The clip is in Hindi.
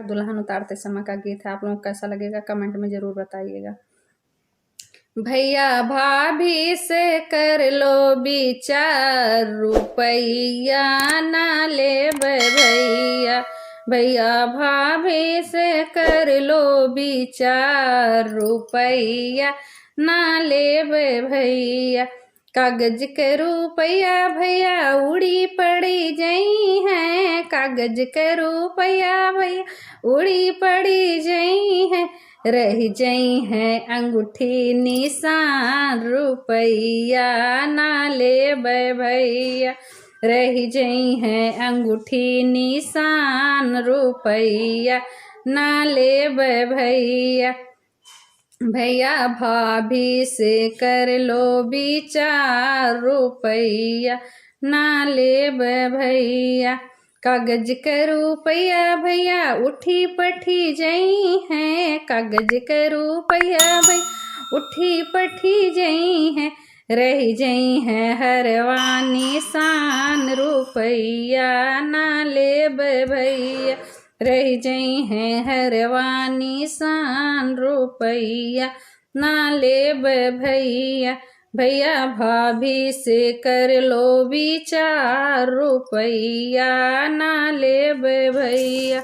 दुल्हन उतारते समय का गीत है। आप लोगों को कैसा लगेगा कमेंट में ज़रूर बताइएगा। भैया भाभी से कर लो विचार, रुपैया ना लेबै भैया। भैया भाभी से कर लो विचार, रुपैया ना लेबै भैया। कागज के रुपैया भैया उड़ी पड़ी जई है, कागज के रुपैया भैया उड़ी पड़ी जई है। रह जई है अंगूठी निशान, रुपैया ना लेबै भैया। रह जई है अंगूठी निशान, रुपैया ना लेबै भैया। भैया भाभी से कर लो विचार, रुपैया ना लेबै भैया। कागज के रुपैया भैया उठी पठी जई है, कागज के रुपैया भैया उठी पठी जई है। रह जई है हरवा निशान, रुपैया ना लेबै भैया। रह जई है हरवा निशान, रुपैया ना लेबै भैया। भैया भाभी से कर लो विचार, रुपैया ना लेबै भैया।